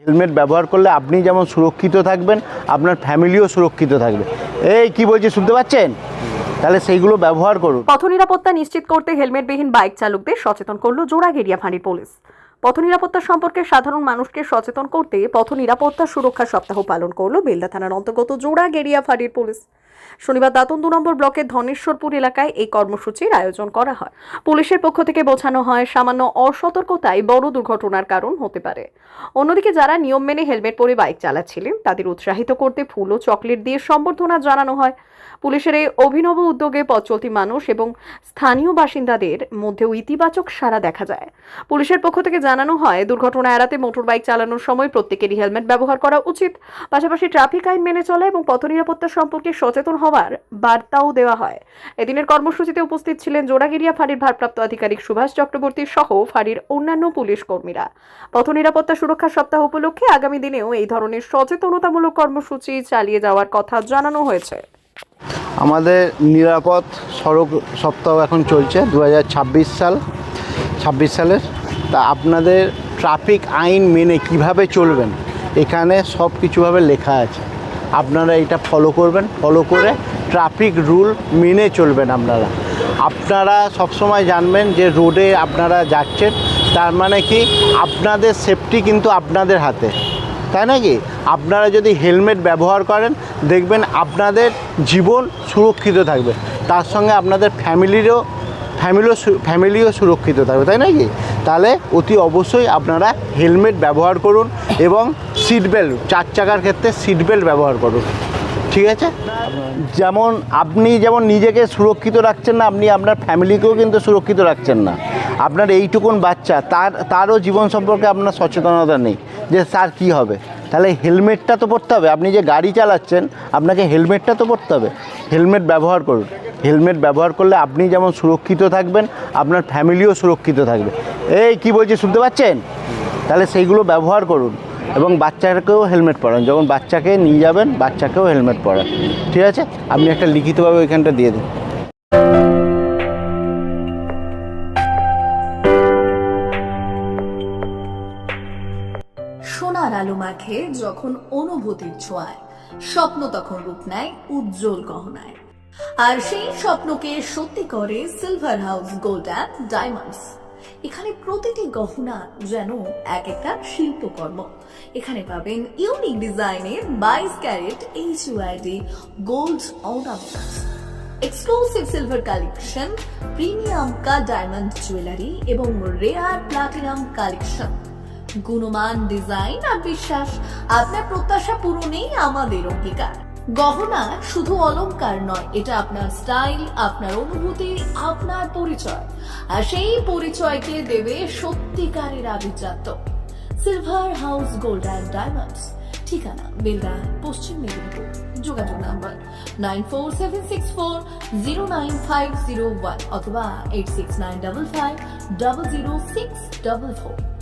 Helmet ব্যবহার করলে আপনি যেমন সুরক্ষিত থাকবেন, আপনার ফ্যামিলিও সুরক্ষিত থাকবে। এই কি বলছি শুনতে পাচ্ছেন? তাহলে সেইগুলো ব্যবহার করুন। পথ নিরাপত্তা নিশ্চিত করতে হেলমেটবিহীন বাইক চালকদের সচেতন করল জোড়াগেড়িয়া ফাঁড়ির পুলিশ। পথ নিরাপত্তা সম্পর্কে সাধারণ মানুষকে সচেতন করতে পথ নিরাপত্তা সুরক্ষা সপ্তাহ পালন করল বেলদা থানার অন্তর্গত জোড়াগেড়িয়া ফাঁড়ির পুলিশ। শনিবার দাঁতন 2 নম্বর ব্লকের ধনেশ্বরপুর এলাকায় এই কর্মসূচির আয়োজন করা হয়। পুলিশের পক্ষ থেকে বোঝানো হয় সামান্য অসতর্কতাই বড় দুর্ঘটনার কারণ হতে পারে। অন্যদিকে যারা নিয়ম মেনে হেলমেট পরে বাইক চালাচ্ছিলেন তাদের উৎসাহিত করতে ফুল ও চকলেট দিয়ে সম্বর্ধনা জানানো হয়। পুলিশের এই অভিনব উদ্যোগে পথ চলতি মানুষ এবং স্থানীয় বাসিন্দাদের মধ্যেও ইতিবাচক সাড়া দেখা যায়। পুলিশের পক্ষ থেকে জানানো হয় দুর্ঘটনা এড়াতে মোটর বাইক চালানোর সময় প্রত্যেকেরই হেলমেট ব্যবহার করা উচিত। পাশাপাশি ট্রাফিক আইন মেনে চলা এবং পথ নিরাপত্তা সম্পর্কে সচেতন হওয়ার বার্তাও দেওয়া হয়। এদিনের কর্মসূচিতে উপস্থিত ছিলেন জোড়াগেড়িয়া ফাঁড়ির ভারপ্রাপ্ত আধিকারিক সুভাষ চক্রবর্তী সহ ফাঁড়ির অন্যান্য পুলিশ কর্মীরা। পথ নিরাপত্তা সুরক্ষা সপ্তাহ উপলক্ষে আগামী দিনেও এই ধরনের সচেতনতামূলক কর্মসূচি চালিয়ে যাওয়ার কথা জানানো হয়েছে। আমাদের নিরাপদ সড়ক সপ্তাহ এখন চলছে 2026 সালের। তা আপনাদের ট্রাফিক আইন মেনে কিভাবে চলবেন এখানে সব কিছুভাবে লেখা আছে। আপনারা এটা ফলো করবেন, ফলো করে ট্রাফিক রুল মেনে চলবেন। আপনারা সবসময় জানবেন যে রোডে আপনারা যাচ্ছেন, তার মানে কি আপনাদের সেফটি কিন্তু আপনাদের হাতে, তাই নাকি? আপনারা যদি হেলমেট ব্যবহার করেন দেখবেন আপনাদের জীবন সুরক্ষিত থাকবে, তার সঙ্গে আপনাদের ফ্যামিলিও সুরক্ষিত থাকবে, তাই নাকি? তাহলে অতি অবশ্যই আপনারা হেলমেট ব্যবহার করুন এবং সিট বেল্ট, 4 চাকার ক্ষেত্রে সিট বেল্ট ব্যবহার করুন, ঠিক আছে? আপনি যেমন নিজেকে সুরক্ষিত রাখছেন না, আপনি আপনার ফ্যামিলিকেও কিন্তু সুরক্ষিত রাখছেন না। আপনার এইটুকুন বাচ্চা, তারও জীবন সম্পর্কে আপনার সচেতনতা নেই যে তার কী হবে। তাহলে হেলমেটটা তো পরতে হবে। আপনি যে গাড়ি চালাচ্ছেন আপনাকে হেলমেটটা তো পরতে হবে। হেলমেট ব্যবহার করুন। হেলমেট ব্যবহার করলে আপনি যেমন সুরক্ষিত থাকবেন, আপনার ফ্যামিলিও সুরক্ষিত থাকবে। এই কি বলছি শুনতে পাচ্ছেন? তাহলে সেইগুলো ব্যবহার করুন এবং বাচ্চাকেও হেলমেট পরান। যখন বাচ্চাকে নিয়ে যাবেন বাচ্চাকেও হেলমেট পরান, ঠিক আছে? আপনি একটা লিখিতভাবে ওইখানটা দিয়ে দিন। সোনার আলো মাখে যখন অনুভূতির ছোঁয়ায়, স্বপ্ন তখন রূপ নেয় উজ্জ্বল গহনায়। আর সেই স্বপ্নকে সত্যি করে silver house gold and diamonds. এখানে প্রতিটি গহনা যেন এক একটা শিল্পকর্ম। এখানে পাবেন ইউনিক ডিজাইনের 22 carat HUID gold ornaments, exclusive silver collection, premium cut diamond jewellery এবং রেয়ার প্লাটিনাম কালেকশন। গুণমান, ডিজাইন আর বিশ্বাস, আপনার প্রত্যাশা পূরণেই আমাদের অঙ্গীকার। গহনা শুধু অলংকার নয়, এটা আপনার স্টাইল, আপনার অনুভূতি, আপনার পরিচয়। আর সেই পরিচয়কে দেবে সত্যিকারের আভিজাত্য। Silver house gold and diamonds, ঠিকানা বেলদা, পশ্চিম মেদিনীপুর। যোগাযোগ নাম্বার 9476409501 অথবা 8695500644।